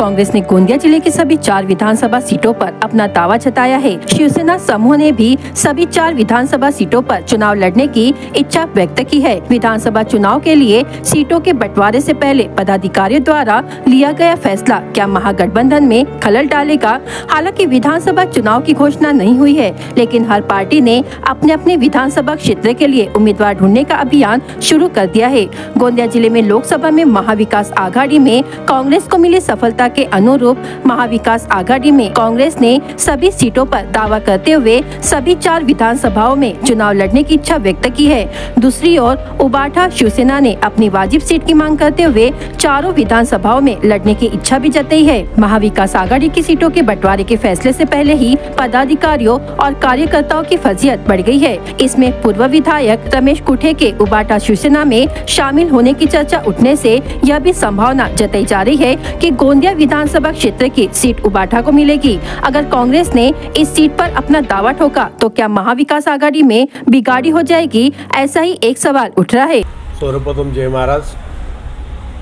कांग्रेस ने गोंदिया जिले की सभी 4 विधानसभा सीटों पर अपना दावा जताया है। शिवसेना समूह ने भी सभी 4 विधानसभा सीटों पर चुनाव लड़ने की इच्छा व्यक्त की है। विधानसभा चुनाव के लिए सीटों के बंटवारे से पहले पदाधिकारियों द्वारा लिया गया फैसला क्या महागठबंधन में खलल डालेगा? हालांकि विधानसभा चुनाव की घोषणा नहीं हुई है, लेकिन हर पार्टी ने अपने अपने विधानसभा क्षेत्र के लिए उम्मीदवार ढूंढने का अभियान शुरू कर दिया है। गोंदिया जिले में लोकसभा में महाविकास आघाड़ी में कांग्रेस को मिली सफलता के अनुरूप महाविकास आघाड़ी में कांग्रेस ने सभी सीटों पर दावा करते हुए सभी 4 विधानसभाओं में चुनाव लड़ने की इच्छा व्यक्त की है। दूसरी ओर उबाठा शिवसेना ने अपनी वाजिब सीट की मांग करते हुए चारों विधानसभाओं में लड़ने की इच्छा भी जताई है। महाविकास आघाड़ी की सीटों के बंटवारे के फैसले से पहले ही पदाधिकारियों और कार्यकर्ताओं की फजीहत बढ़ गई है। इसमें पूर्व विधायक रमेश कुठे के उबाठा शिवसेना में शामिल होने की चर्चा उठने से यह भी संभावना जताई जा रही है कि गोंदिया विधानसभा क्षेत्र की सीट उबाठा को मिलेगी। अगर कांग्रेस ने इस सीट पर अपना दावा ठोका तो क्या महाविकास आघाड़ी में बिगाड़ी हो जाएगी? ऐसा ही एक सवाल उठ रहा है। सर्वप्रथम जय महाराज।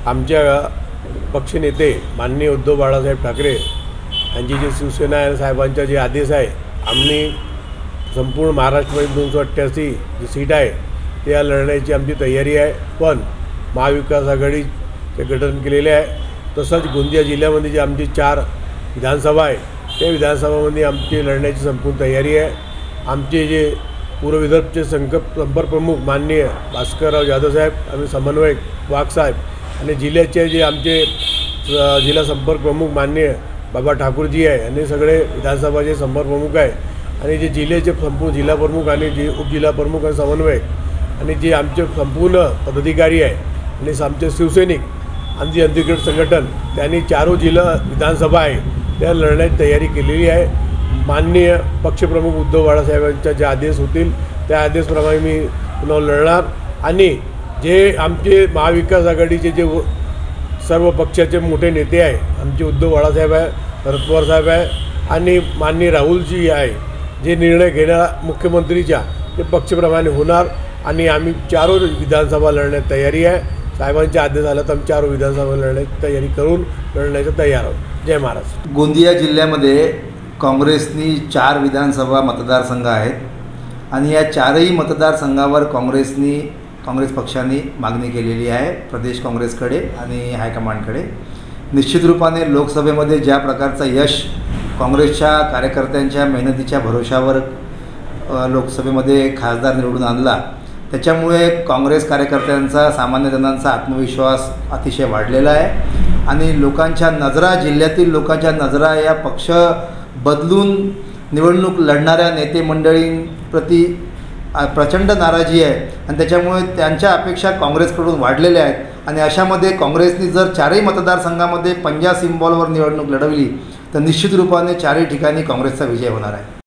आमच्या पक्षनेते माननीय उद्धव बाळासाहेब ठाकरे यांची जी शिवसेना साहेबांचा जे आदेश आहे, आम्ही संपूर्ण महाराष्ट्रामध्ये 288 जी सीट आहे त्या लढण्याची आमची तयारी आहे। पण महाविकास आघाडीचे गठन केलेले आहे। तसंच गोंदिया जिल्ह्यामध्ये जे आमची 4 विधानसभा आहे त्या विधानसभामध्ये आमची लढण्याची संपूर्ण तयारी आहे। आमचे जे पूर्व विदर्भचे संपर्क प्रमुख माननीय भास्करराव जाधव साहेब, आम्ही समन्वयक वाघ साहेब आणि जिल्ह्याचे जे आमचे जिल्हा संपर्क प्रमुख माननीय बाबा ठाकूरजी आहे आणि सगळे विधानसभाचे संपर्क प्रमुख आहे आणि जे जिल्ह्याचे संपूर्ण जिल्हा प्रमुख आणि जे उपजिल्हा प्रमुख आणि समन्वयक आणि जे आमचे संपूर्ण पदाधिकारी आहे आणि आमचे शिवसैनिक आणि जे अधिकृत संघटन त्यांनी 4 जिल्हा विधानसभा आहे त्या लढण्याची तयारी केलेली आहे। माननीय पक्षप्रमुख उद्धव बाळासाहेबांचे जे आदेश होतील त्या आदेशप्रमाणे मी पुन्हा लढणार आणि जे आमचे महाविकास आघाडीचे जे सर्व पक्षाचे मोठे नेते आहे, आमचे उद्धव बाळासाहेब आहे, शरद पवार साहेब आहे आणि माननीय राहुलजी आहे, जे निर्णय घेणार मुख्यमंत्रीच्या ते पक्षप्रमाणे होणार आणि आम्ही 4 विधानसभा लढण्यात तयारी आहे। साहेबांचे आदेश आला तर आम्ही 4 विधानसभा लढण्याची तयारी करून लढण्याचं तयार आहोत। जय महाराज। गोंदिया जिल्ह्यामध्ये काँग्रेसनी 4 विधानसभा मतदारसंघ आहेत आणि या 4ही मतदारसंघावर काँग्रेस पक्षाने मागणी केलेली आहे प्रदेश काँग्रेसकडे आणि हायकमांडकडे। निश्चित रूपाने लोकसभेमध्ये ज्या प्रकारचं यश काँग्रेसच्या कार्यकर्त्यांच्या मेहनतीच्या भरोशावर लोकसभेमध्ये खासदार निवडून आणला, त्याच्यामुळे काँग्रेस कार्यकर्त्यांचा सामान्य जनांचा आत्मविश्वास अतिशय वाढलेला आहे आणि लोकांच्या नजरा, जिल्ह्यातील लोकांच्या नजरा या पक्ष बदलून निवडणूक लढणाऱ्या नेते मंडळींप्रती प्रचंड नाराजी आहे आणि त्याच्यामुळे त्यांच्या अपेक्षा काँग्रेसकडून वाढलेल्या आहेत आणि अशामध्ये काँग्रेसने जर 4ही मतदारसंघामध्ये पंजा सिम्बॉलवर निवडणूक लढवली तर निश्चित रूपाने 4ही ठिकाणी काँग्रेसचा विजय होणार आहे।